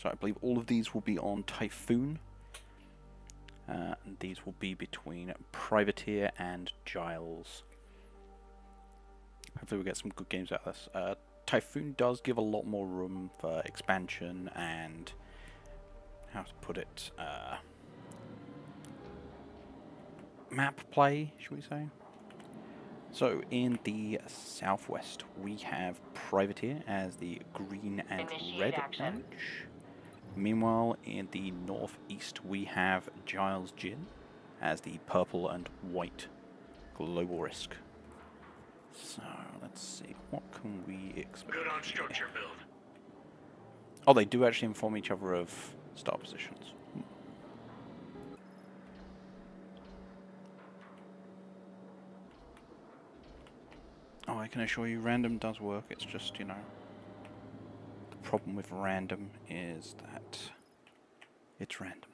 So I believe all of these will be on Typhoon. And these will be between Privateer and Jyles. Hopefully we'll get some good games out of this. Typhoon does give a lot more room for expansion and, how to put it, map play, should we say. So in the southwest we have Privateer as the green and red orange. Meanwhile in the northeast we have Jyles as the purple and white global risk. So let's see, what can we expect? Good on structure build. Oh, they do actually inform each other of star positions. Oh, I can assure you random does work, it's just, you know, the problem with random is that it's random.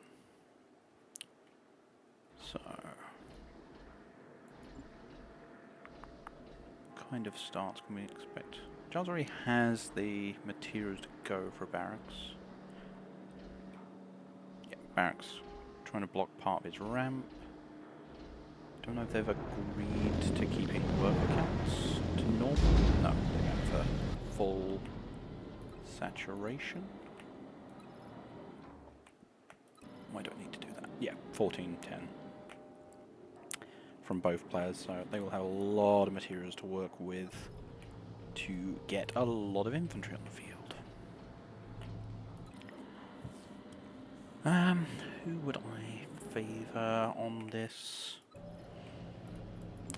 So, kind of starts can we expect? Jyles already has the materials to go for barracks. Yeah, barracks trying to block part of his ramp. Don't know if they've agreed to keeping worker counts to normal. No, they went for full saturation. I don't need to do that. Yeah, 14-10 from both players, so they will have a lot of materials to work with to get a lot of infantry on the field. Who would I favour on this?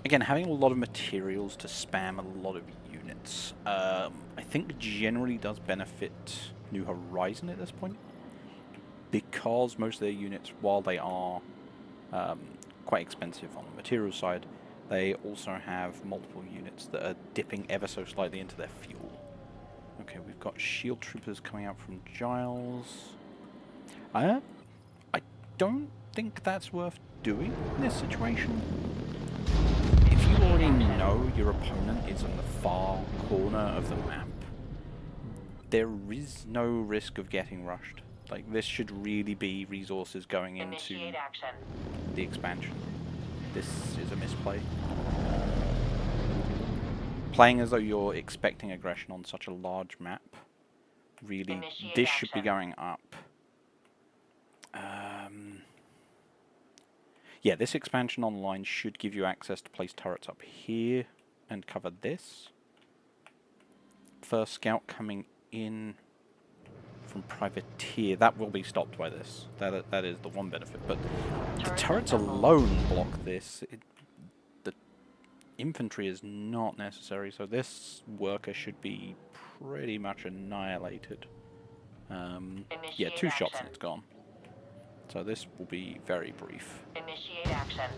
Again, having a lot of materials to spam a lot of units, I think generally does benefit New Horizon at this point, because most of their units, while they are quite expensive on the material side, they also have multiple units that are dipping ever so slightly into their fuel. Okay, we've got shield troopers coming out from Jyles. I don't think that's worth doing in this situation. If you already know your opponent is in the far corner of the map, there is no risk of getting rushed. Like, this should really be resources going into the expansion. This is a misplay. Playing as though you're expecting aggression on such a large map, really, this should be going up. Yeah, this expansion online should give you access to place turrets up here and cover this. First scout coming in from Privateer, that will be stopped by this. That is the one benefit, but the turrets alone block this. The infantry is not necessary, so this worker should be pretty much annihilated. Yeah, 2 shots and it's gone. So this will be very brief. Initiate action.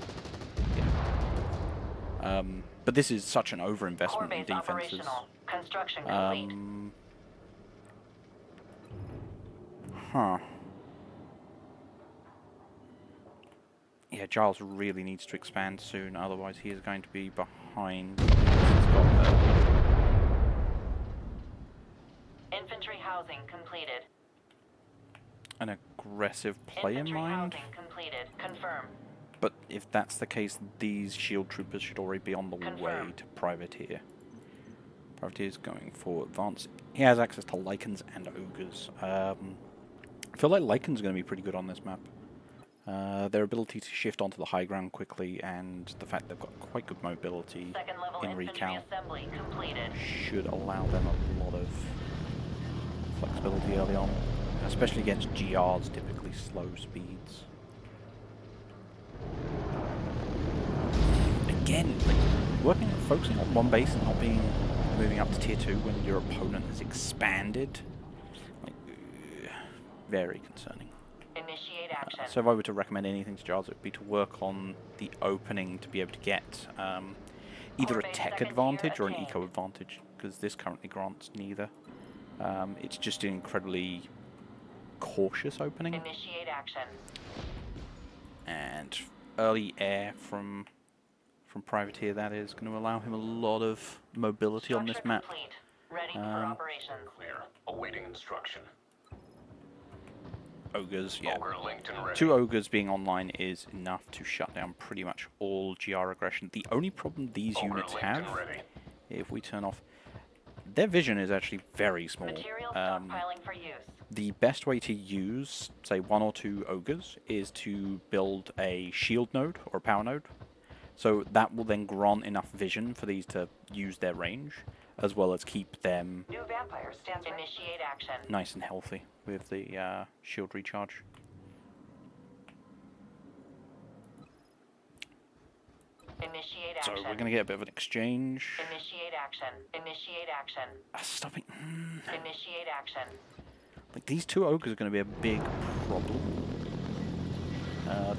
Yeah. But this is such an overinvestment in defenses. Construction complete. Huh. Yeah, Jyles really needs to expand soon, otherwise he is going to be behind. Infantry housing completed. An aggressive play in mind. Housing completed. Confirm. But if that's the case, these shield troopers should already be on the way to Privateer. Privateer is going for advance. He has access to Lycans and Ogres. I feel like Lycans are going to be pretty good on this map. Their ability to shift onto the high ground quickly and the fact they've got quite good mobility in RECAL should allow them a lot of flexibility early on, especially against GR's typically slow speeds. Again, like, focusing on one base and not moving up to tier 2 when your opponent has expanded, like, very concerning. Initiate action. So if I were to recommend anything to Jyles, it would be to work on the opening to be able to get either a tech advantage or an eco advantage, because this currently grants neither. It's just an incredibly cautious opening. Initiate action. And early air from Privateer, that is going to allow him a lot of mobility on this map. Ready for operations. Clear. Awaiting instruction. ogres, yeah. Ogre linked and ready. 2 ogres being online is enough to shut down pretty much all GR aggression. The only problem these Ogre units linked have, and ready. if we turn off, their vision is actually very small. Material stockpiling for use. The best way to use, say, 1 or 2 ogres is to build a shield node or a power node. So that will then grant enough vision for these to use their range, as well as keep them New vampire stands. Initiate action. nice and healthy with the shield recharge. Initiate So action. we're going to get a bit of an exchange. Initiate action. Initiate action. Stopping. Initiate action. Like, these 2 ogres are going to be a big problem.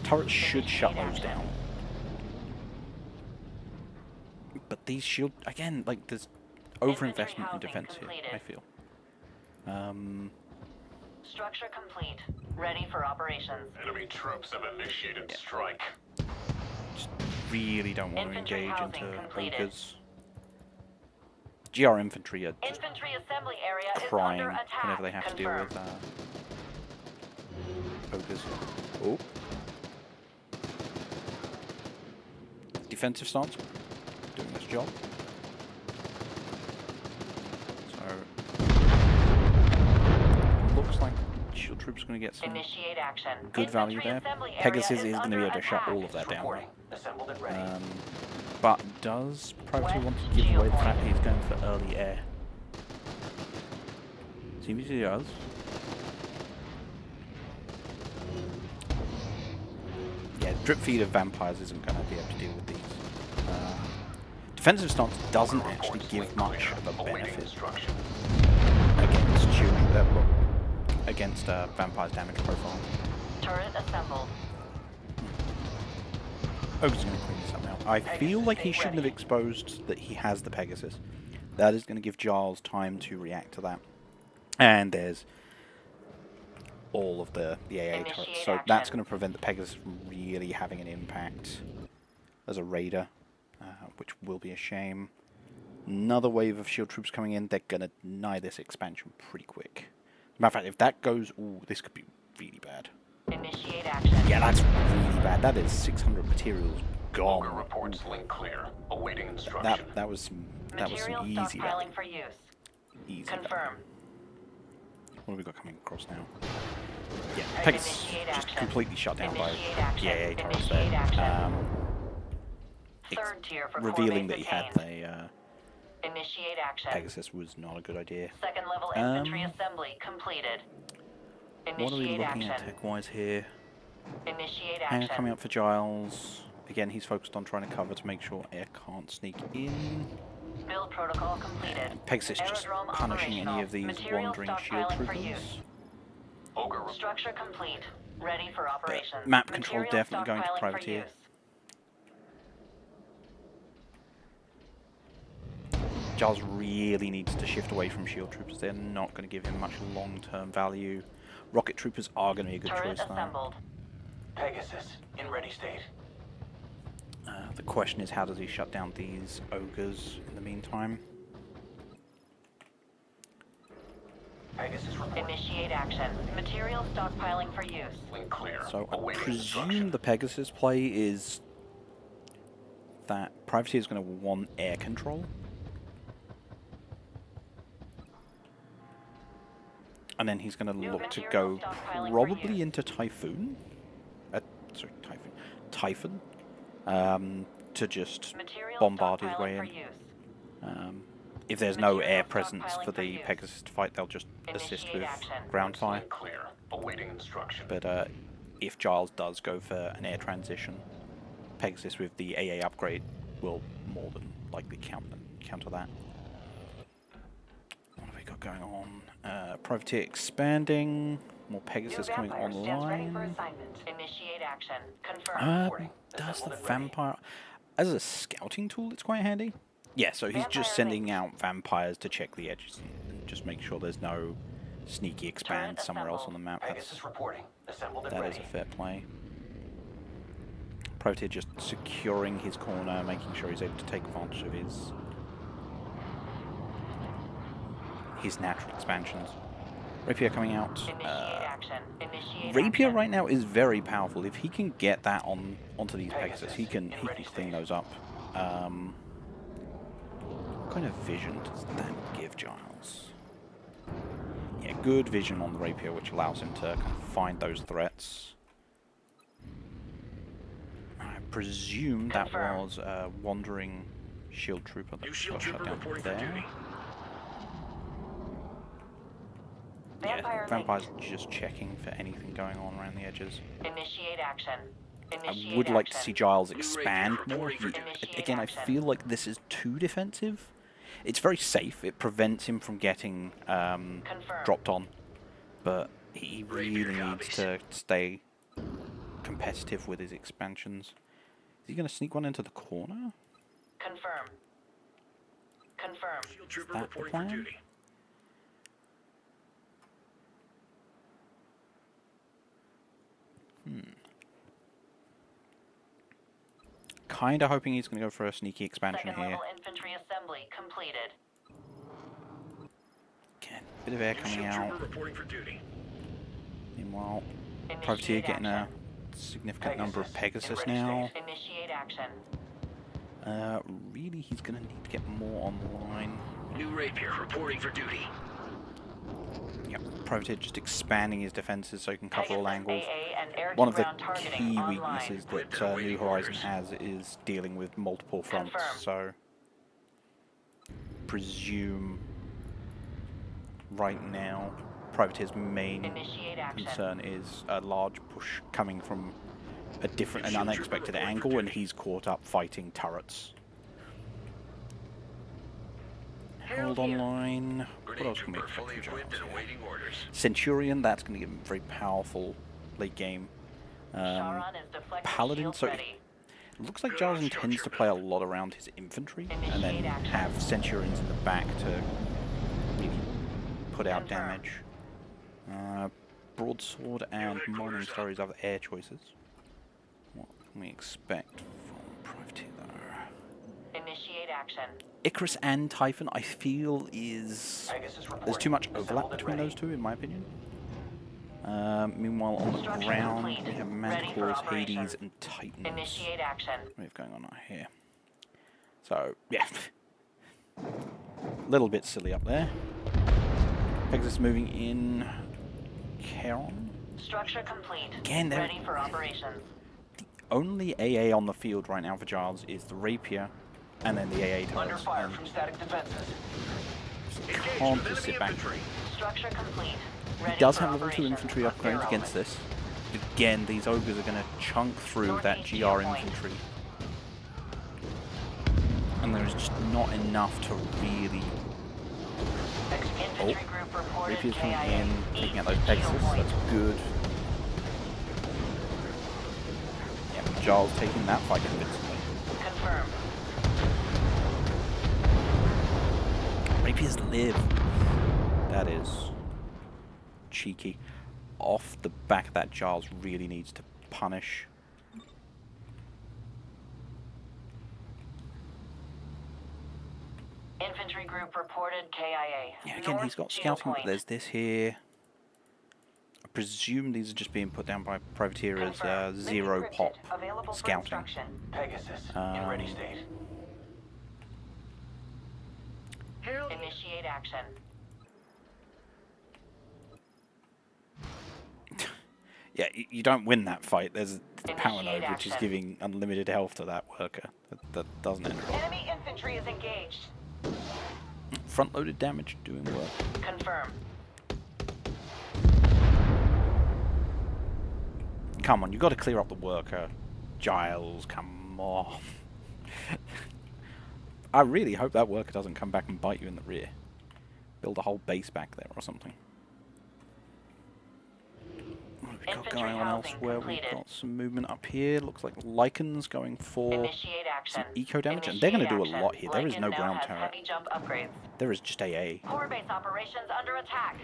Turrets should shut those down. But these shield, again, like, there's overinvestment in defense here, I feel. Structure complete. Ready for operations. Enemy troops have initiated strike. Just really don't want to Infantry engage housing into completed. ogres. GR infantry are just Infantry assembly area crying is under attack. whenever they have to deal with ogres. Oh. Defensive stance. Doing this job. So, looks like shield troops are going to get some Initiate action. good value there. Pegasus is going to be able to shut all of that down. But does Privateer want to give away the fact that he's going for early air? Seems he does. Yeah, drip feed of vampires isn't going to be able to deal with these. Defensive stance doesn't actually give much of a benefit against against vampire's damage profile. Turret assembled. Ogre's going to clean this up now. I feel like he shouldn't have exposed that he has the Pegasus. That is going to give Jyles time to react to that. And there's all of the AA turrets. So that's going to prevent the Pegasus from really having an impact as a raider, which will be a shame. Another wave of shield troops coming in. They're going to deny this expansion pretty quick. Matter of fact, if that goes... Ooh, this could be really bad. Initiate action. Yeah, that's really bad. That is 600 materials gone. Ogre reports link clear. Awaiting instruction. That was some Material easy value. stockpiling for use. Easy Confirm. value. What have we got coming across now? Yeah, Pegasus just completely shut down by the AA turrets there. Third tier for Revealing core that he base had attained. the Initiate action. Pegasus was not a good idea. Second level infantry assembly completed. What are we Initiate looking action. at tech-wise here? Initiate Hanger action. coming up for Jyles. Again, he's focused on trying to cover to make sure air can't sneak in. Build protocol completed. Pegasus just Aerodrome punishing any operational. of these Material wandering shield stockpiling for troopers. use. Ogre Structure complete. Ready for operations. map control Material definitely going to stockpiling for Privateer. use. Jyles really needs to shift away from shield troopers. They're not going to give him much long-term value. Rocket troopers are going to be a good Turret choice though. assembled. Pegasus in ready state. The question is, how does he shut down these ogres in the meantime? Pegasus reporting. Initiate action. Material stockpiling for use. Link clear. So I Awaiting presume instruction. the Pegasus play is that Privateer is going to want air control. And then he's going to look to go probably into Typhoon. Sorry, Typhoon. To just Material bombard his stockpiling way for in. use. If there's no Material air presence stockpiling for for the use. Pegasus to fight, they'll just assist Initiate with action. ground fire. Link clear. Awaiting instruction. But if Jyles does go for an air transition, Pegasus with the AA upgrade will more than likely counter that. What have we got going on? Privateer expanding. More Pegasus New coming vampire stands ready for online. assignment. Initiate action. Confirm. Does the vampire... As a scouting tool, it's quite handy. Yeah, so he's just sending out vampires to check the edges and just make sure there's no sneaky expand Turret somewhere else on assembled. the map. Pegasus reporting. Assembled and That ready. is a fair play. Privateer just securing his corner, making sure he's able to take advantage of his natural expansions. Rapier coming out. Initiate action. Initiate Rapier action. right now is very powerful. If he can get that onto these Pegasus, he can clean those up. What kind of vision does that give Jyles? Yeah, good vision on the Rapier, which allows him to kind of find those threats. I presume that Confirm. was a wandering shield trooper that New got shield shot trooper down reporting for there. duty. Yeah, Vampire Vampire's linked. just checking for anything going on around the edges. Initiate action. I Initiate would like to action. see Jyles New expand Rapier more. reporting for duty. Initiate Again, I action. feel like this is too defensive. It's very safe. It prevents him from getting Confirm. dropped on. But he Rapier really needs copies. to stay competitive with his expansions. Is he going to sneak one into the corner? Confirm. Confirm. Shield trooper that the reporting plan? for duty. Kind of hoping he's going to go for a sneaky expansion Second here. level infantry assembly completed. Again, bit of air New coming shield out. trooper reporting for duty. Meanwhile, Initiate Privateer getting a action. significant number of Pegasus in ready now. Initiate action. Really, he's going to need to get more online. New Rapier reporting for duty. Yep, Privateer just expanding his defenses so he can cover all Pegasus angles. AA and air One of the ground targeting key online. weaknesses that Equipped and New awaiting Horizon orders. has is dealing with multiple fronts. Confirm. So, presume right now Privateer's main Initiate action. concern is a large push coming from a different and Shield trooper unexpected reporting for angle, and duty. he's caught up fighting turrets. Held online. What Grenade else can we trooper expect fully from equipped Jyles and here? awaiting orders. Centurion, that's going to give him very powerful late game. Charon is deflecting Paladin, shield so ready. it looks like Jyles intends to play a lot around his infantry and then Initiate action. have Centurions in the back to really put out Confirm. damage. Broadsword and Morningstar are his other air choices. What can we expect from Privateer though? Initiate action. Icarus and Typhoon, I feel, is... Pegasus reporting. There's too much overlap Assembled and between ready. those two, in my opinion. Meanwhile, on the Structure ground, complete. we have Ready for Manticores, operation. Hades, and Titans. Initiate action. What do we have going on out here? So, yeah. A little bit silly up there. Pegasus moving in. Charon. Structure complete. Again, they're- Ready for operations. Only AA on the field right now for Jyles is the Rapier, and then the AA Under turrets. fire And from static defenses. Engage can't with just enemy sit back. infantry. Structure complete. He Ready does for have level 2 operations. infantry upgrades Air against element. this. Again, these ogres are going to chunk through that Northeast GR viewpoint. infantry. And there's just not enough to really... Infantry group reported Rapier's coming KIA. in, taking out those East Pegasus, Shield Point. that's good. Yeah, Jyles taking that fight convincingly. Confirmed. Rapiers live. That is cheeky. Off the back of that, Jyles really needs to punish. Infantry group reported KIA. Yeah, again, he's got North Shield scouting, but Point. there's this here. I presume these are just being put down by Privateer as Confirmed. zero Mission pop cryptid. Available for scouting. instruction. Pegasus in ready state. Initiate action. Yeah, you don't win that fight. There's the power Initiate node, which is action. giving unlimited health to that worker. That doesn't end well. Enemy infantry is engaged. Front-loaded damage doing work. Confirm. Come on, you got to clear up the worker. Jyles, come on. I really hope that worker doesn't come back and bite you in the rear. Build a whole base back there or something. What have we got Infantry going on housing elsewhere? completed. We've got some movement up here. Looks like Lycan's going for Initiate action. some eco damage, and they're going to do a Initiate lot here. There is action. no Lycan ground now has turret. heavy jump upgrades. There is just AA. Core base operations under attack.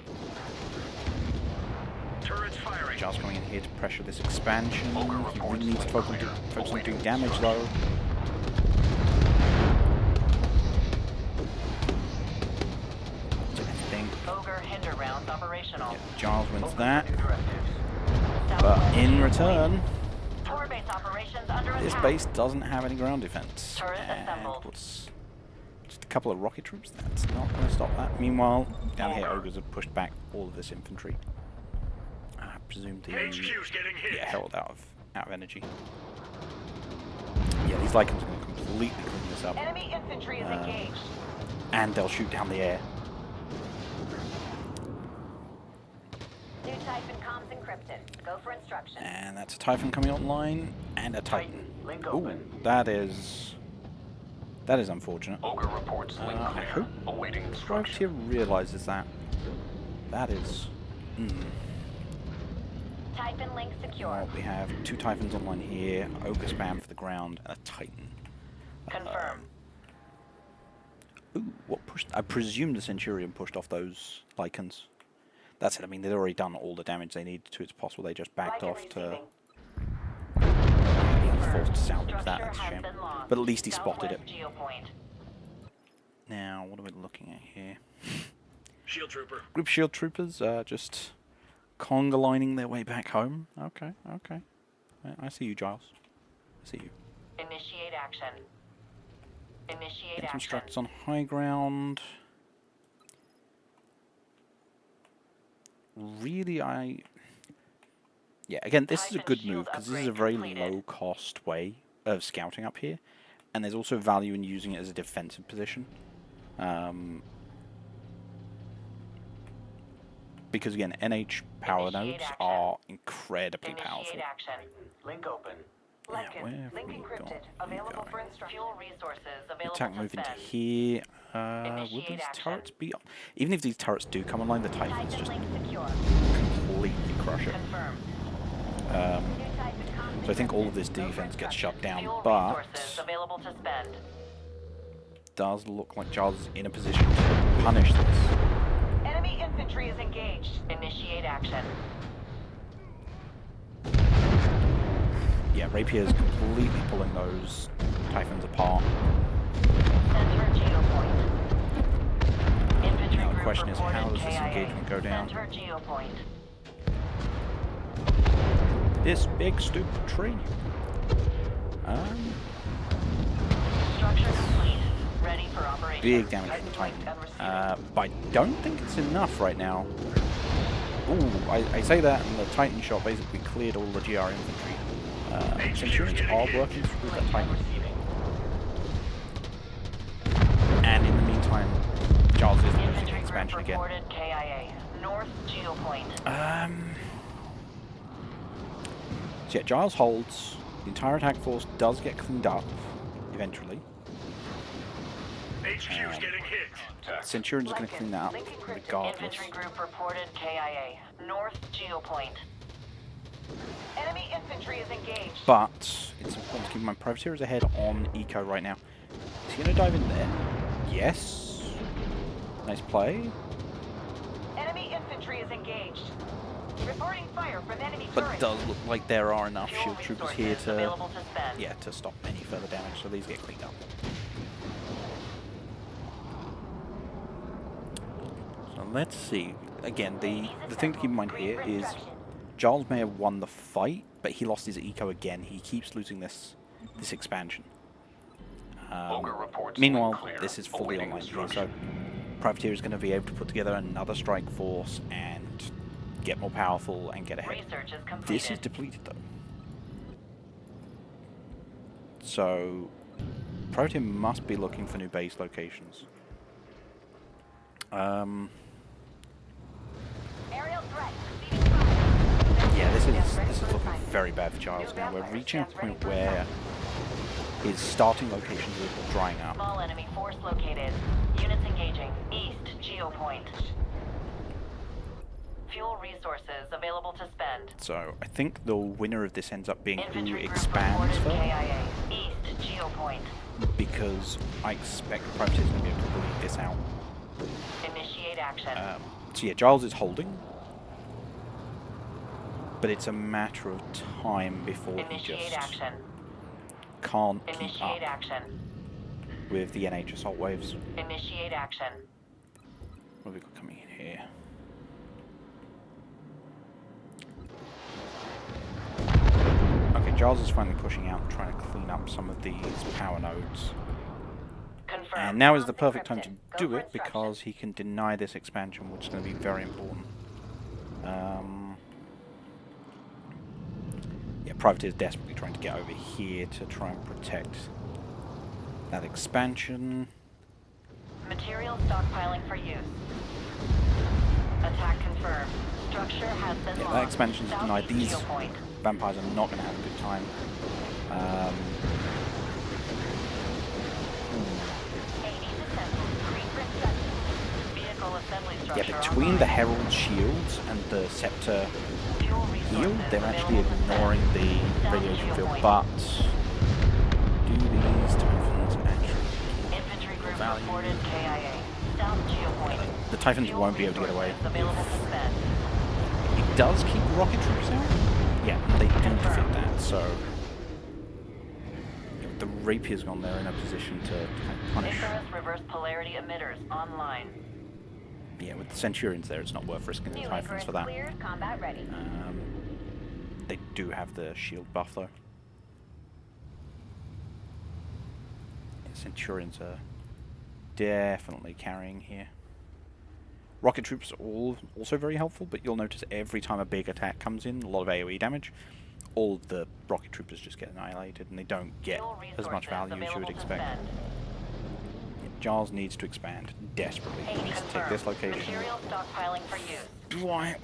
Turrets firing. Jyles coming in here to pressure this expansion. Ogre He reports really needs to light focus fire. on doing damage though. Anything. Ogre hinder rounds operational. Yeah, Jyles wins Open that. new directives. But in return, Core base operations under this attack. base doesn't have any ground defense. Turret And assembled. what's just a couple of rocket troops? That's not going to stop that. Meanwhile, down here, ogres have pushed back all of this infantry. I presume the HQ's getting hit. herald out of energy. Yeah, these Lycans are going to completely clean this up. Enemy infantry is engaged. And they'll shoot down the air. New Typhoon comms encrypted. Go for instructions. And that's a Typhoon coming online, and a Titan. Link Ooh, open. that is unfortunate. Ogre reports link I clear. hope Awaiting Pr1vateer instruction. realizes that. That is... Typhoon link secure. Well, we have 2 Typhoons online here, ogre spam for the ground, and a Titan. Confirm. Ooh, what pushed? I presume the Centurion pushed off those Lycans. That's it. I mean, they'd already done all the damage they needed to. It's possible they just backed Lycan off to. receiving. Being forced to salvage that. Structure That's a has shame. been lost. But at least he spotted it. Southwest Geopoint. Now, what are we looking at here? Shield trooper. Group shield troopers just conga lining their way back home. Okay, okay. I see you, Jyles. I see you. Initiate action. Initiate Get some action. structs on high ground. Really, yeah, again, this is a good move because this is a very low-cost way of scouting up here, and there's also value in using it as a defensive position. Because again, NH power nodes are incredibly powerful. Initiate action. Link open. Now, Lycan, where have link we encrypted. got you Available for going? instruction. Fuel resources available Attack to move into spend. here. Will Initiate these action. turrets be on? Even if these turrets do come online, the Typhons Typhoon just link secure. completely crush it. Confirmed. So New Typhoon comms I think all of encrypted. this Go for defense gets instructions. shut down, Fuel but resources available to spend. does look like Jyles is in a position to punish this. Enemy infantry is engaged. Initiate action. Yeah, Rapier is completely pulling those Typhons apart. Center geopoint. Infantry Now the group question is, how reported does this KIA. engagement go down? Center geopoint. This big stupid tree. Structure complete. Ready for operation. Big damage from the Titan. But I don't think it's enough right now. Ooh, I say that, and the Titan shot basically cleared all the GR infantry. Centurions are working through that Titan. And in the meantime, Jyles is losing Infantry expansion group again. reported KIA. North geopoint. So yeah, Jyles holds. The entire attack force does get cleaned up eventually. HQ's getting hit. Centurions are going to clean that up Link encrypted. regardless. Infantry group reported KIA. North geopoint. Enemy infantry is engaged. But it's important to keep in mind, Pr1vateer is ahead on Eco right now. Is he going to dive in there? Yes. Nice play. Enemy infantry is engaged. Reporting fire from enemy But it turrets. does look like there are enough Fuel shield troopers here resources to, available to spend. yeah, to stop any further damage. So these get cleaned up. So let's see. Again, the thing to keep in mind here is Jyles may have won the fight, but he lost his eco again. He keeps losing this expansion. Ogre reports Meanwhile, link clear. this is fully Awaiting online here, so instruction. Pr1vateer is going to be able to put together another strike force and get more powerful and get ahead. Research is completed. This is depleted though. So Pr1vateer must be looking for new base locations. Aerial threat. Receiving fire. Yeah, this is Ready for looking assignment. very bad for Jyles New now. We're Vampire reaching a stands ready point for where assignment. his starting locations are drying up. Small enemy force located. Units engaging. East geopoint. Fuel resources available to spend. So I think the winner of this ends up being who Infantry group expands reported further, KIA. East geopoint. because I expect Pr1vateer is going to be able to bleed this out. Initiate action. So yeah, Jyles is holding, but it's a matter of time before he Initiate just action. can't keep Initiate up action. with the NH assault waves. Initiate action. What have we got coming in here? Jyles is finally pushing out and trying to clean up some of these power nodes. Confirmed. And now is the perfect time to Encrypted. Go do for it because he can deny this expansion, which is going to be very important. Yeah, Privateer is desperately trying to get over here to try and protect that expansion. Material stockpiling for use. Attack confirmed. Structure has been Yeah, lost. that expansion's denied. Southeast These geopoint. vampires are not going to have a good time. Vehicle assembly Yeah, structure between the online. Herald shields and the Scepter Fuel heal, resources they're actually available to ignoring send. the South radiation field, geopoint. but do these Typhons actually Infantry group value? reported KIA. South geopoint. The Typhons Fuel won't be able to get away. resources available to spend. It does keep rocket troops out? Yeah, they do defeat that, so the Rapier's gone there in a position to kind of punish. Icarus reverse polarity emitters online. Yeah, with the Centurions there, it's not worth risking the New Typhons Icarus for that. cleared, combat ready. They do have the shield buff though. Yeah, Centurions are definitely carrying here. Rocket troops are also very helpful, but you'll notice every time a big attack comes in, a lot of AoE damage, all of the rocket troopers just get annihilated and they don't get Fuel as much resources value as you would available to expect. spend. Yeah, Jyles needs to expand desperately. He needs to take Confirmed. this location. Material stockpiling for use. Do I?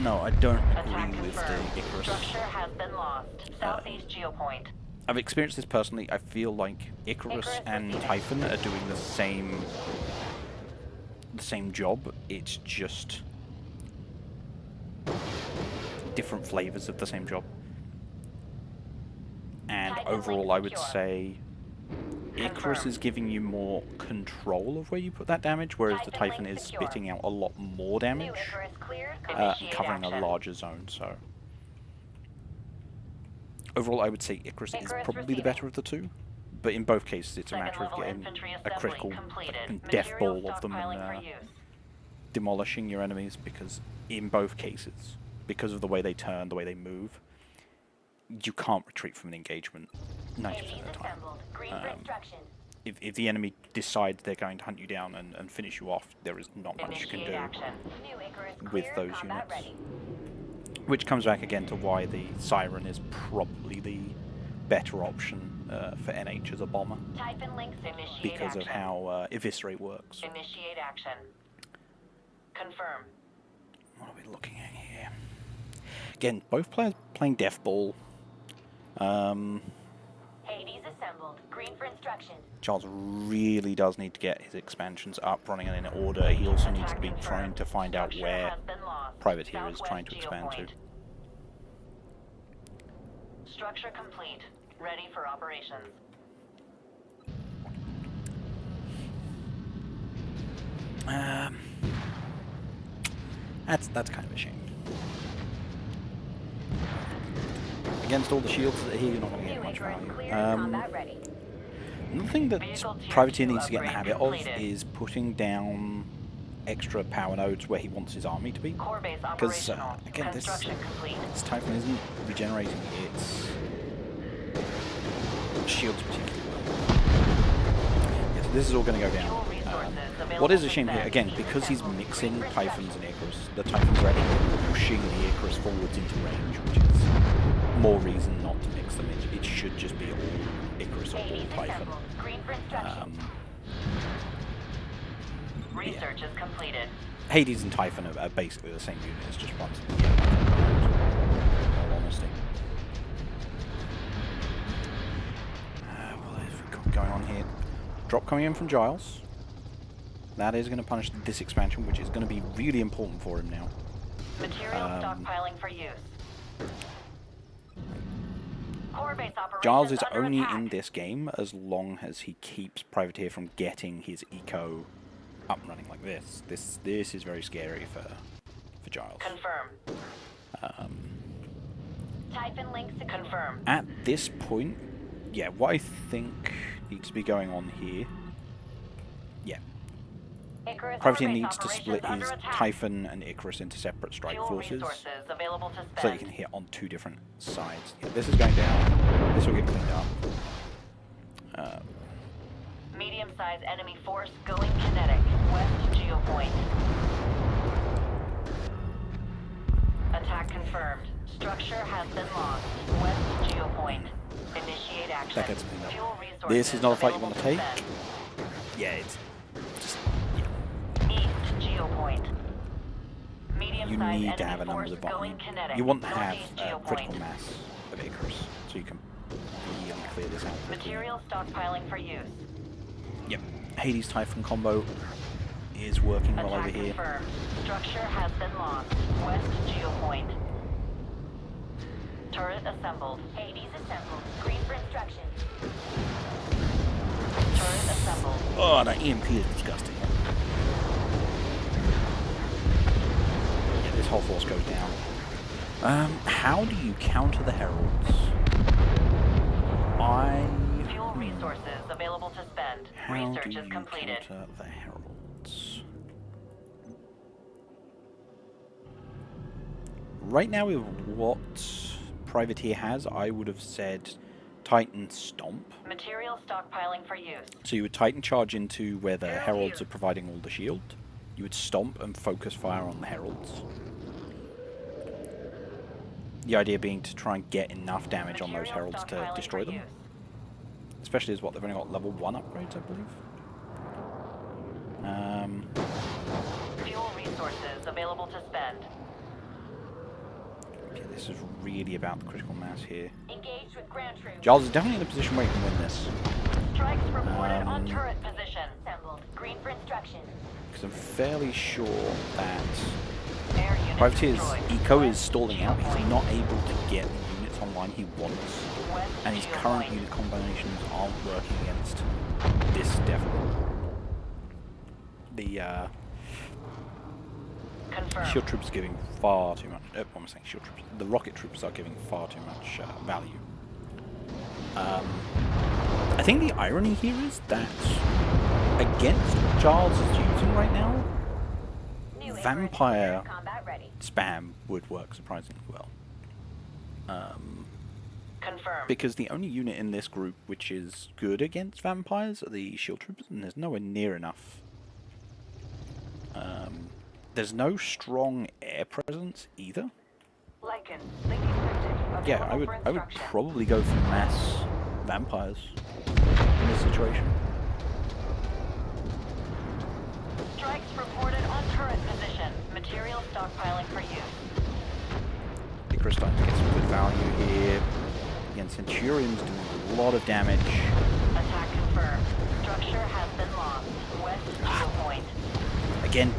No, I don't Attack agree with confirmed. the Icarus. Structure has been lost. Southeast geopoint. I've experienced this personally. I feel like Icarus Icarus and receiving. Typhon are doing the same job. It's just different flavors of the same job. And Typhon overall, link I would secure. say Icarus Confirmed. is giving you more control of where you put that damage, whereas the Typhon Typhon link is secure. spitting out a lot more New damage, Icarus cleared. and Initiate covering action. a larger zone. So overall, I would say Icarus is Icarus probably the receiving. better of the two. But in both cases, it's a Second matter of level getting infantry a assembly critical completed. fucking death Material ball of them stockpiling for and use. demolishing your enemies, because in both cases, because of the way they turn, the way they move, you can't retreat from an engagement 90% of the time. assembled. Green for instruction. If the enemy decides they're going to hunt you down and finish you off, there is not much you can Initiate do action. New Icarus with cleared, those combat units. ready. Which comes back again to why the Siren is probably the better option for NH as a bomber, Typhon links initiate because action. of how Eviscerate works. Initiate action. Confirm. What are we looking at here? Again, both players playing Death Ball. Hades assembled. Green for instruction. Jyles really does need to get his expansions up, running in order. He also needs to be Attack trying confirmed. to find out Structure where has been lost. Privateer is Southwest trying to expand to. geopoint. Structure complete. Ready for operations. That's kind of a shame. Against all the shields that are here, you're not going to get New much Icarus value. cleared, combat ready. Another thing that Vehicle tier Privateer 2 needs to get in the habit upgrade of completed. is putting down extra power nodes where he wants his army to be. Core base Because, operational. again, this Construction complete. Typhon isn't regenerating its shields particularly well. Yeah, so this is all going to go down. Fuel resources available What is a to shame here, spend. again, because he's mixing Typhons and Icarus, the Typhons are actually pushing the Icarus forwards into range, which is more reason not to mix them. It should just be all Icarus or all Hades Typhon. assembled. Green for instruction. Research is completed. Hades and Typhon are basically the same unit, it's just one's in all honesty. What have we got going on here? Drop coming in from Jyles. That is going to punish this expansion, which is going to be really important for him now. Material stockpiling for use. Core base operations Jyles is under only attack. in this game as long as he keeps Privateer from getting his eco up and running like this. This is very scary for Jyles. Confirm. Typhon links to confirm. At this point, yeah, what I think needs to be going on here, yeah, Icarus Privateer Orbase needs to split operations his under attack. Typhoon and Icarus into separate strike Fuel forces resources available to so spend. that you can hit on 2 different sides. Yeah, this is going down. This will get cleaned up. Medium-sized enemy force going kinetic. West geopoint. Attack confirmed. Structure has been lost. West geopoint. Initiate action. That gets cleaned up. Fuel resources This is not a fight you available want to take. spend. Yeah, it's just... East geopoint. You Medium-sized need to have a enemy numbers force of going bombs. kinetic. You want to have Northeast critical geopoint. mass of Icarus so you can really clear this out. Material stockpiling for use. Yep. Hades Typhoon combo is working well over Attack here. confirmed. Structure has been lost. West geopoint. Turret assembled. Hades assembled. Green for instruction. Turret assembled. Oh, that EMP is disgusting. Yeah, this whole force goes down. How do you counter the heralds? Fuel resources available to spend. How Research do is you completed. counter the heralds? Right now, with what Privateer has, I would have said Titan Stomp. Material stockpiling for use. So you would Titan charge into where the heralds are providing all the shield. You would stomp and focus fire on the heralds. The idea being to try and get enough damage on those Material heralds to stockpiling destroy for them. use. Especially as what, they've only got level 1 upgrades, I believe. Fuel resources available to spend. Okay, this is really about the critical mass here. Engaged with ground troops. Jyles is definitely in a position where he can win this. Strikes reported on turret position. Assembled. Green for instruction. Because I'm fairly sure that Air unit Privateer's destroyed. eco is West stalling out. He's geopoint. not able to get the units online he wants. West And his current geopoint. unit combinations aren't working against this devil. The Confirmed. shield troops are giving far too much. What am I saying? Shield troops. The rocket troops are giving far too much value. I think the irony here is that against what Jyles is using right now, New vampire combat ready. spam would work surprisingly well. Confirmed. Because the only unit in this group which is good against vampires are the shield troopers, and there's nowhere near enough. There's no strong air presence either. Lycan. Link encrypted. Yeah, I Available would for instruction. probably go for mass vampires in this situation. Strikes reported on turret position. Material stockpiling for use. Icarus starting to get some good value here. Again, Centurion's doing a lot of damage. Attack confirmed. Structure has been lost. West geopoint. Again,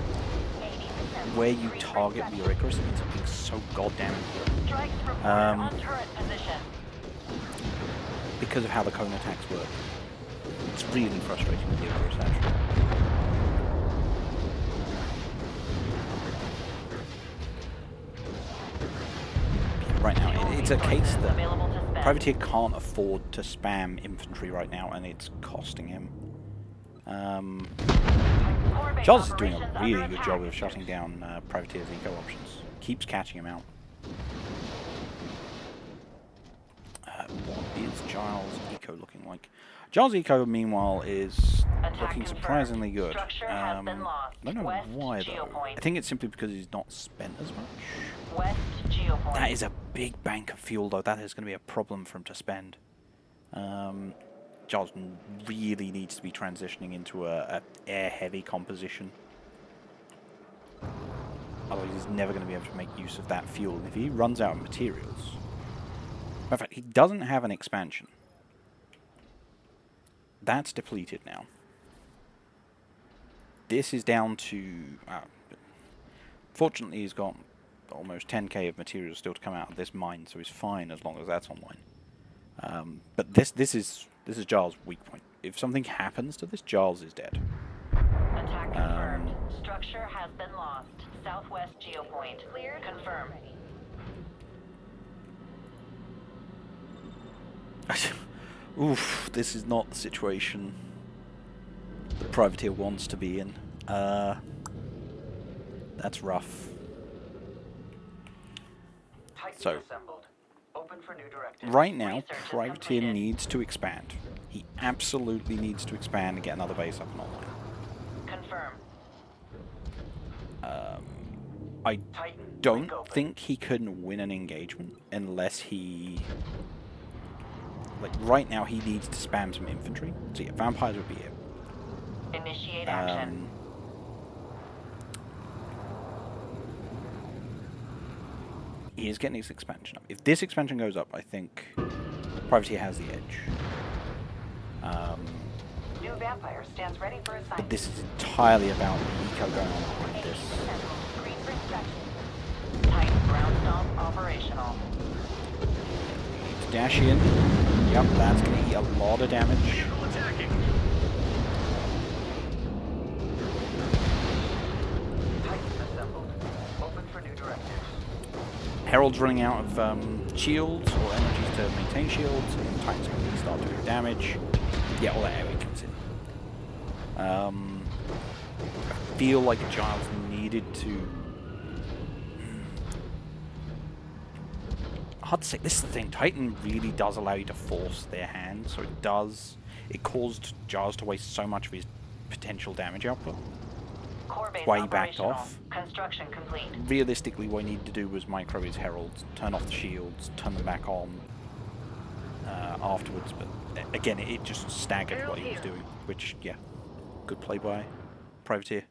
where you target with your Icarus, it ends up being so goddamn important. Strikes reported on turret position. Because of how the cone attacks work. It's really frustrating with the Icarus, actually. Right now, it's a case that Available to spend. Privateer can't afford to spam infantry right now, and it's costing him. Core base Jyles is doing a operations really under good attack. job of shutting down Privateer's eco options. Keeps catching him out. What is Jyles' eco looking like? Jyles' eco, meanwhile, is Attack looking confirmed. surprisingly good. Structure has been lost. I don't know West why, though. geopoint. I think it's simply because he's not spent as much. West geopoint. That is a big bank of fuel, though. That is going to be a problem for him to spend. Jyles really needs to be transitioning into a air-heavy composition. Otherwise, he's never going to be able to make use of that fuel. And if he runs out of materials... In fact, he doesn't have an expansion. That's depleted now. This is down to... fortunately, he's got almost 10k of materials still to come out of this mine, so he's fine as long as that's online. But this is Jyles' weak point. If something happens to this, Jyles is dead. Attack confirmed. Structure has been lost. Southwest geopoint. Cleared. Confirmed. Oof, this is not the situation the Privateer wants to be in. That's rough. Titan So, assembled. Open for new directives. right now, Research is Privateer completed. needs to expand. He absolutely needs to expand and get another base up and online. Confirm. I Titan, don't link open. think he can win an engagement unless he... Like, right now he needs to spam some infantry. So yeah, vampires would be it. Initiate action. He is getting his expansion up. If this expansion goes up, I think Privateer has the edge. New vampire stands ready for But assignment. this is entirely about Eco going on behind this. Green for inspection. Titan ground stomp operational. Dash in. Yep, that's going to eat a lot of damage. Vehicle attacking. Titan assembled. Open for new directives. Herald's running out of shields or energies to maintain shields, and Titan's going to start doing damage. Yeah, all that area comes in. I feel like Jyles needed to... Hard to say. This is the thing. Titan really does allow you to force their hand, so it does... It caused Jyles to waste so much of his potential damage output. Core base Why he backed operational. off. Construction complete. Realistically, what he needed to do was micro his heralds, turn off the shields, turn them back on afterwards, but again, it just staggered what he was doing, which, yeah, good play by Privateer.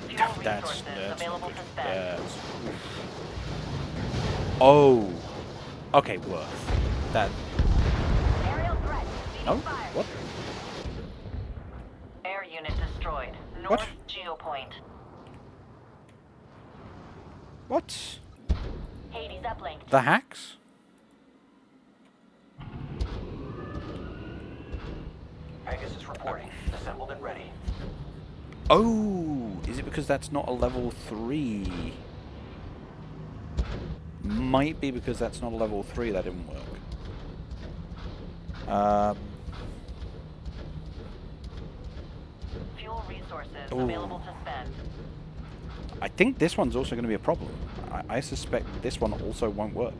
Fuel That's resources not available good. to spend. Oh, okay, worth that. Aerial threat. Oh, Ceasing fire. what? Air unit destroyed. North What? geopoint. What? Hades uplink. The hacks? Pegasus reporting. Assembled and ready. Oh, is it because that's not a level 3? Might be because that's not a level 3 that didn't work. Fuel resources Ooh. available to spend. I think this one's also going to be a problem. I suspect this one also won't work.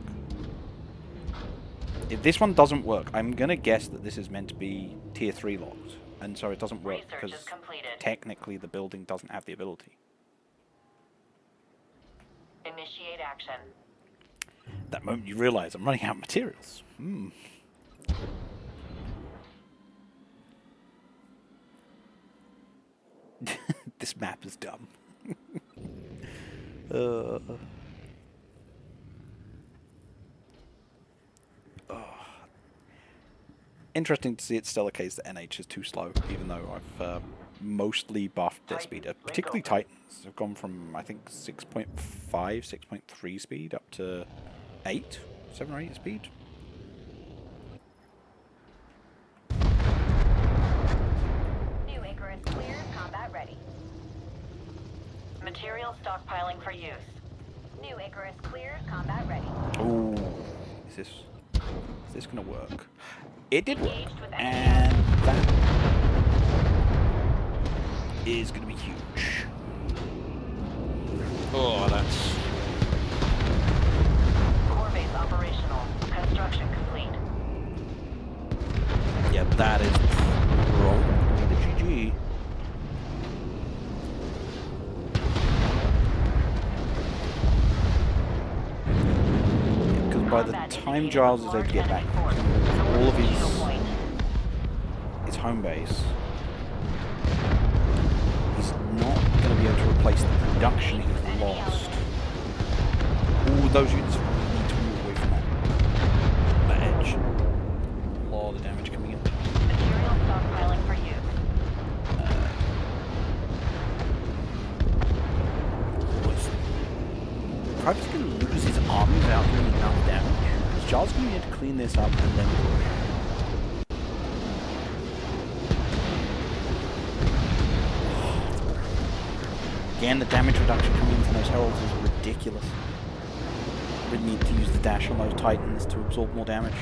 If this one doesn't work, I'm going to guess that this is meant to be tier 3 locked. And so it doesn't work Research because is completed. technically the building doesn't have the ability. Initiate action. That moment you realize I'm running out of materials. This map is dumb. Interesting to see it's still a case that NH is too slow, even though I've mostly buffed their speed. Particularly Titans have gone from, I think, 6.5, 6.3 speed up to 8, 7 or 8 speed. New acre is clear. Combat ready. Material stockpiling for use. New acre is clear. Combat ready. Ooh, is this gonna work? It did work, Engaged with and that is gonna be huge. Oh, that's... Core base operational. Construction complete. Yeah, that is probably the GG. Because by the time Jyles is able to get back to all of his home base, he's not going to be able to replace the production he's lost. All those units need to move away from that edge. A lot of damage coming in. Material stockpiling for use. Private's going to lose his army without doing enough damage. Jyles going to need to clean this up and then push. Again, the damage reduction coming from those heralds is ridiculous. We need to use the dash on those titans to absorb more damage.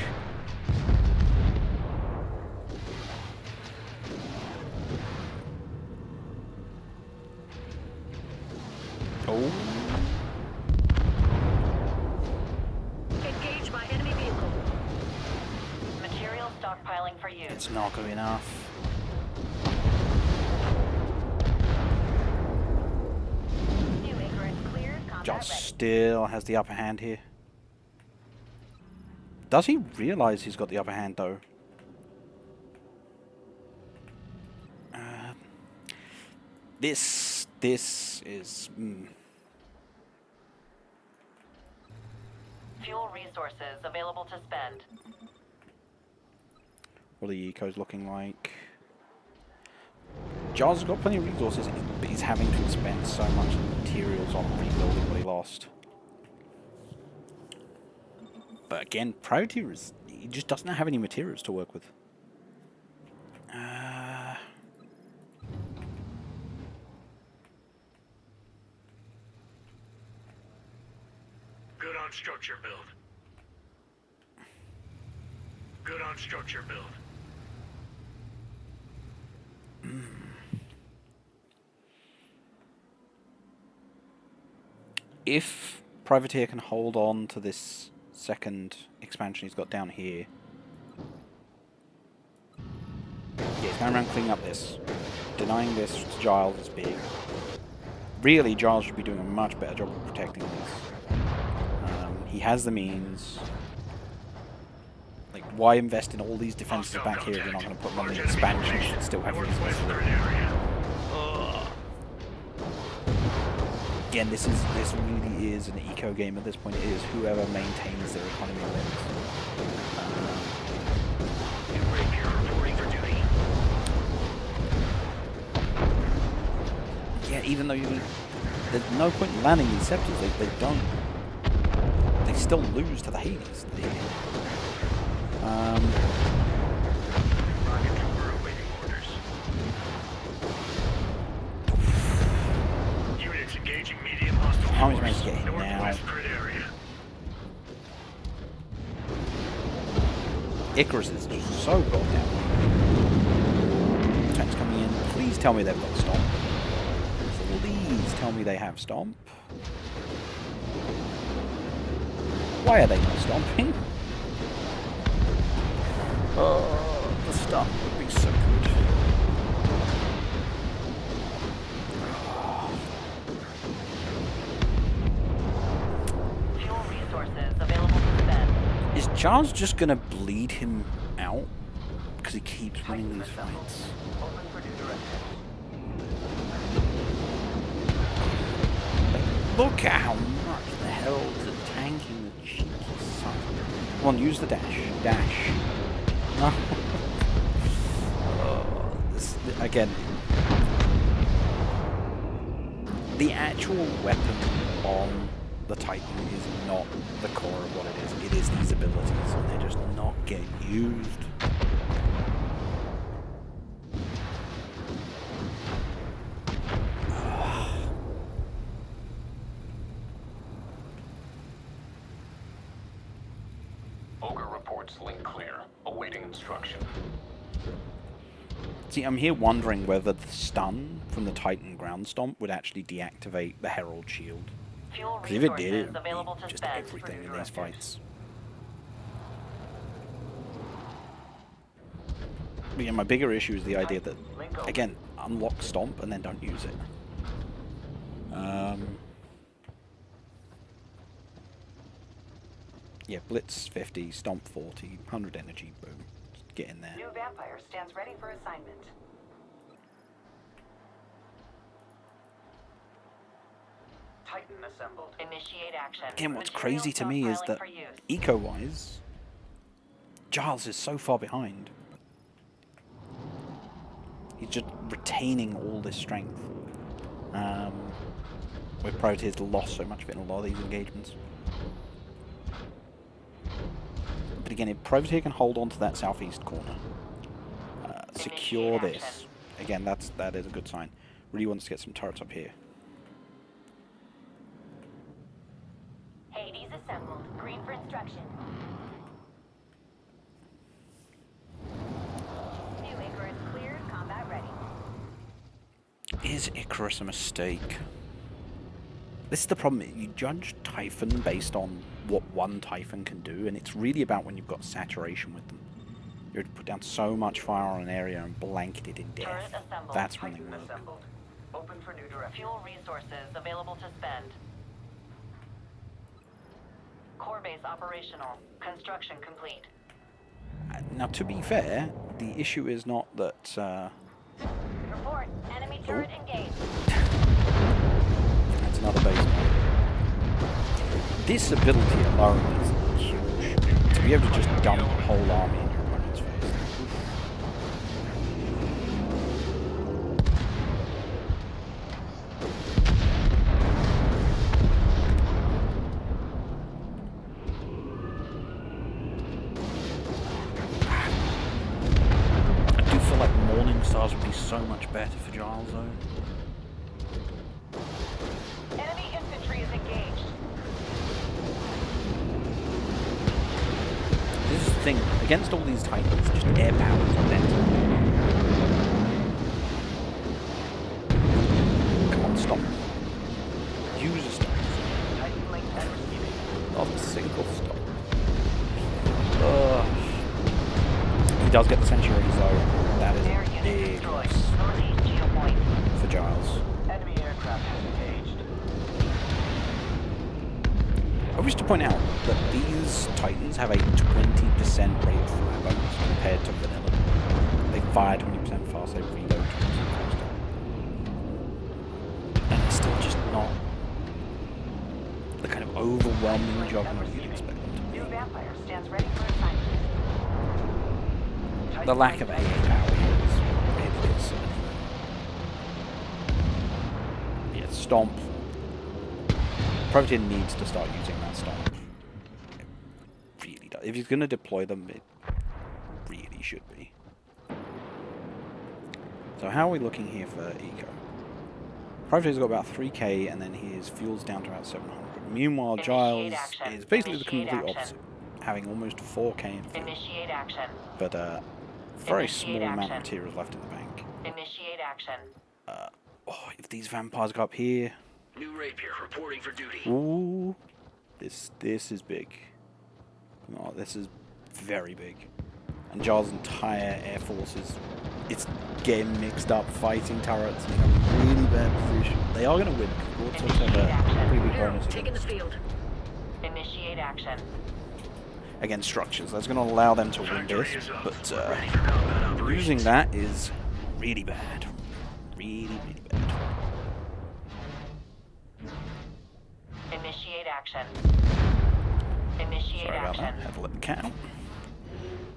Oh, Engage my enemy vehicle. Material stockpiling for use. it's not good enough. New acre is clear. Combat Jyles ready. still has the upper hand here. Does he realize he's got the upper hand, though? This is... Fuel resources available to spend. What are the ecos looking like? Jyles has got plenty of resources, but he's having to spend so much materials on rebuilding what he lost. But again, Pr1vateer is... he just doesn't have any materials to work with. Good on structure build. Good on structure build. If Pr1vateer can hold on to this second expansion he's got down here. Yeah, he's going around cleaning up this. Denying this to Jyles is big. Really, Jyles should be doing a much better job of protecting this. He has the means. Like, why invest in all these defenses back here if you're not going to put them in the expansion? You should still have reasons for it. Again, this really is an eco game at this point. It is whoever maintains their economy wins. Reporting for duty. Yeah, even though there's no point in landing these scepters. They don't. They still lose to the Hades. Rocket trooper awaiting orders. Units engaging medium hostile How is force. managed to get in now? Northwest grid area. Icarus is just so goddamn weak. Tanks coming in. Please tell me they've got Stomp. Please tell me they have Stomp. Why are they not stomping? Oh, the stomp would be so good. Fuel resources available to spend. Is Jyles just gonna bleed him out? Because he keeps winning these fights. Open for new direction. Look at how much the Heralds are tanking the cheeky son. Come on, use the dash. Dash. No. Again, the actual weapon on the Titan is not the core of what it is. It is these abilities, and they're just not getting used. Ogre reports link clear, awaiting instruction. See, I'm here wondering whether the stun from the Titan ground stomp would actually deactivate the Herald shield. Fuel Because if it did, it resources would available be to just spend. everything in these fights. But yeah, my bigger issue is the idea that, again, unlock stomp and then don't use it. Yeah, Blitz 50, Stomp 40, 100 energy, boom. Just get in there. New Vampire stands ready for assignment. Titan assembled. Initiate action. Again, what's Material crazy to me is stockpiling that for use. eco-wise, Jyles is so far behind. He's just retaining all this strength. Where Pr1vateer's lost so much of it in a lot of these engagements. But again, if Pr1vateer can hold on to that southeast corner, secure this. Again, that is a good sign. Really wants to get some turrets up here. Hades assembled. Green for instruction. New acre is clear. Combat ready. Is Icarus a mistake? This is the problem. You judge Typhoon based on what one Typhoon can do, and it's really about when you've got saturation with them. You have to put down so much fire on an area and blanket it in death. Turret assembled. That's when they Typhoon work. assembled. Open for new direction. Fuel resources available to spend. Core base operational. Construction complete. Now, to be fair, the issue is not that... Report. Enemy turret engaged. That's another base. This ability alone is huge. To be able to just dump a whole army in your opponent's face. I do feel like Morning Stars would be so much better for Jyles though. Enemy infantry is engaged. This is the thing, against all these Titans, just air power is identical. Come on, stop. Use a stop. Titan link and receiving. Not a single stop. He does get the Centuries though. That is Air a unit big destroyed. loss Northeast geopoint. for Jyles. Enemy aircraft is engaged. I wish to point out that these Titans have a 20% rate of fire bonus compared to vanilla. They fire 20% faster, they reload 20% faster. And it's still just not the kind of overwhelming juggernaut you'd expect them to New be. vampire stands ready for assignment. The lack of AA power here is really concerning. Yeah, Stomp. Pr1vateer needs to start using that Stomp. It really does. If he's going to deploy them, it really should be. So how are we looking here for eco? Pr1vateer's got about 3k, and then his fuel's down to about 700. Meanwhile, Initiate Jyles action. is basically the Initiate complete action. opposite, having almost 4k in fuel. Initiate action. But very small Initiate amount of action. materials left in the bank. Initiate action. Oh, if these vampires go up here, New Rapier reporting for duty. ooh, this is big. Oh, this is very big. And Jyles' entire air force it's getting mixed up, fighting turrets, and in a really bad position. They are going to win because Broadswords have a pretty big bonus Taking the against, field. Initiate action. against structures. That's going to allow them to win this, but losing that is really bad. Really, really bad. Initiate action. Initiate Sorry about action. that. Had to let the cat out.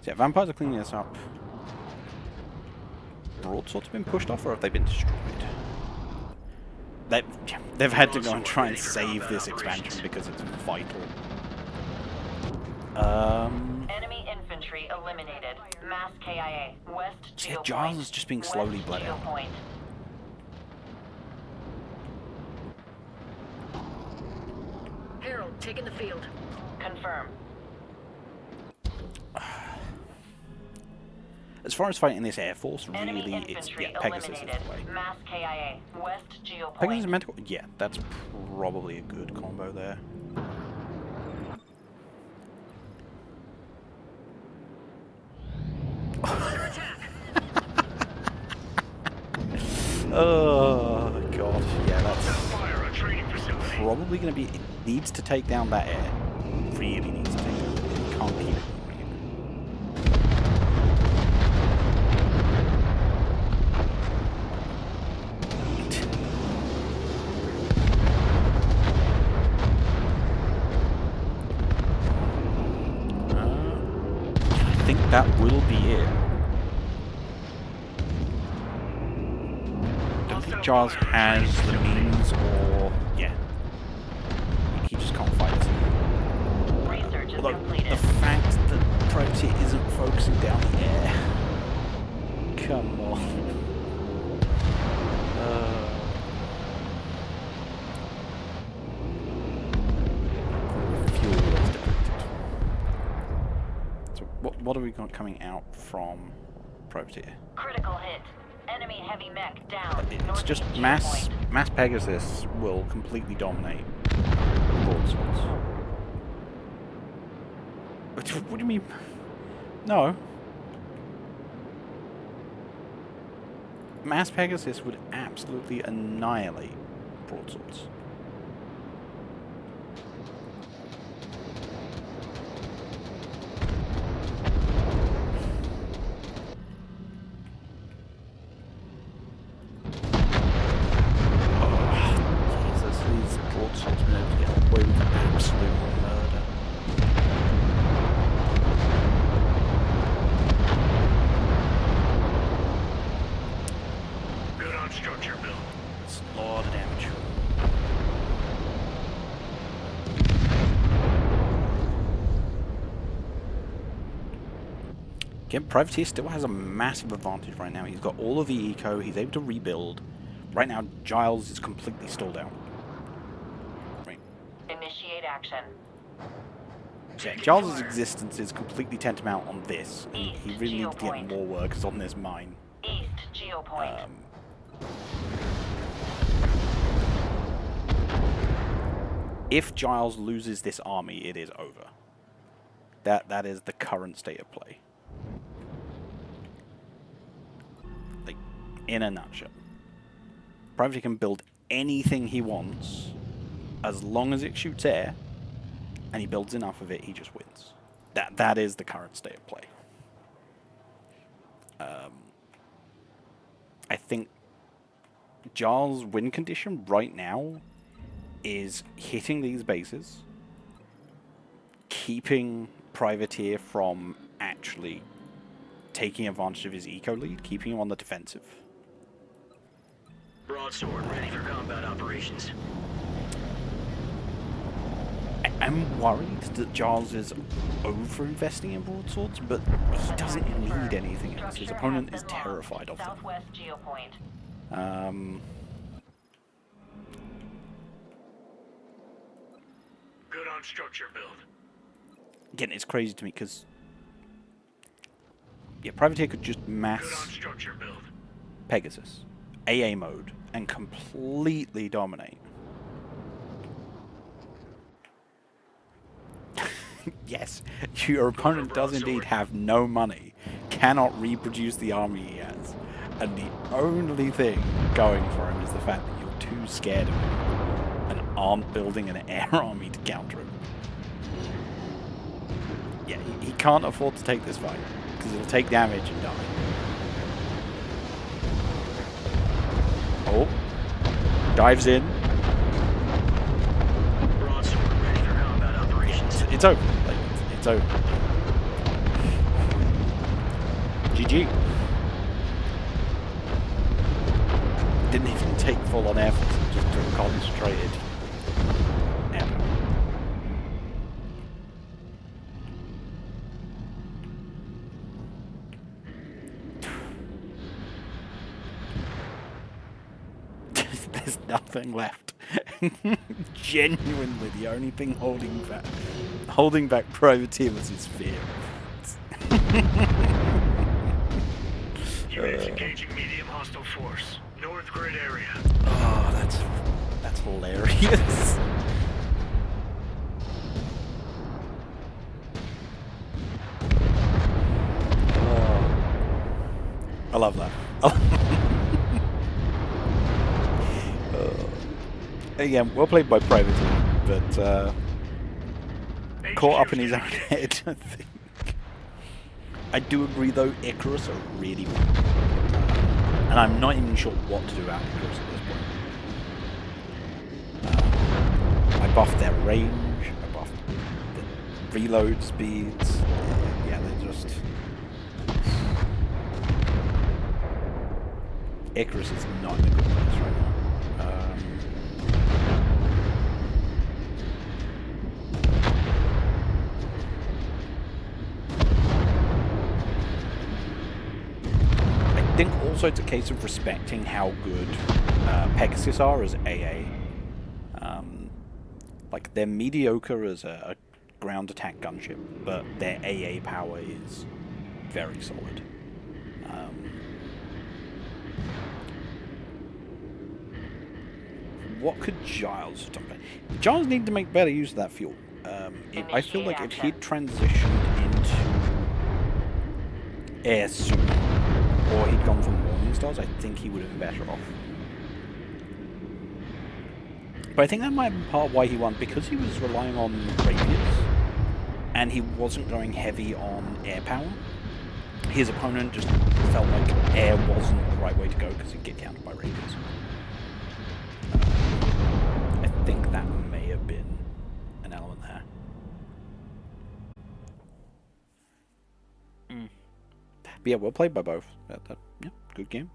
So yeah, vampires are cleaning this up. Broadswords have been pushed off, or have they been destroyed? They've had to go and try and save this expansion because it's vital. Enemy infantry eliminated. Mass KIA. West Yeah, Geopoint. Jyles is just being slowly West bled out. Geopoint. Harold, taking the field. Confirm. As far as fighting this air force, Enemy really, it's infantry Pegasus is eliminated. the way. Mass KIA. West Geopoint. Pegasus and Medical, yeah, that's probably a good combo there. Oh god, yeah, that's Fire on training facility. probably going to be. It needs to take down that air. Really needs to take down. It can't keep it. I think that will be it. I don't think Jyles has the means, or yeah, he just can't fight this. Research is Although completed. the fact that Pr1vateer isn't focusing down the air, come on. Fuel is depleted. So what are we got coming out from Pr1vateer? Critical hit. Enemy heavy mech down. It's Northeast just geopoint. mass Pegasus will completely dominate broadswords. What do you mean? No. Mass Pegasus would absolutely annihilate broadswords. Jesus, these broadswords have been able to get away with absolute murder. Good on structure build. It's a lot of damage. Again, Privateer still has a massive advantage right now. He's got all of the eco, he's able to rebuild. Right now, Jyles is completely stalled out. Right. Initiate action. Yeah, Jyles' existence is completely tantamount on this. And he really needs to get more workers on this mine. East geopoint. If Jyles loses this army, it is over. That is the current state of play. Like, in a nutshell. Privateer can build anything he wants, as long as it shoots air, and he builds enough of it, he just wins. That is the current state of play. I think Jyles' win condition right now is hitting these bases, keeping Privateer from actually taking advantage of his eco lead, keeping him on the defensive. Broadsword ready for combat operations. I'm worried that Jyles is over-investing in broadswords, but he doesn't need anything else. His opponent is terrified of them. Southwest geopoint. Good on structure build. Again, it's crazy to me because Privateer could just Good on mass structure build. Pegasus, AA mode, and completely dominate. Yes, your opponent does indeed have no money, cannot reproduce the army he has, and the only thing going for him is the fact that you're too scared of him and aren't building an air army to counter him. Yeah, he can't afford to take this fight, because it'll take damage and die. Oh, dives in. Broadsword ready for combat operations. It's over. Like, it's over. GG. Didn't even take full-on air force, just took concentrated air power. There's nothing left. Genuinely, the only thing holding back Privateer was his fear. Units engaging medium hostile force. North grid area. Oh, that's hilarious. I love that. Again, well played by Privateer, but caught up in his own head, I think. I do agree, though, Icarus are really bad. And I'm not even sure what to do about Icarus at this point. I buffed their range, I buffed the reload speeds. Yeah, they're just... Icarus is not in a good place right now. I think also it's a case of respecting how good Pegasus are as AA. Like, they're mediocre as a ground attack gunship, but their AA power is very solid. what could Jyles have done better? Jyles needed to make better use of that fuel. I feel like if he'd transitioned into air sooner, or he'd gone for Morning Stars, I think he would have been better off. But I think that might have been part of why he won, because he was relying on rapiers, and he wasn't going heavy on air power. His opponent just felt like air wasn't the right way to go because he'd get countered by rapiers. I think that may have been an element there. But yeah, well played by both. Yeah, good game.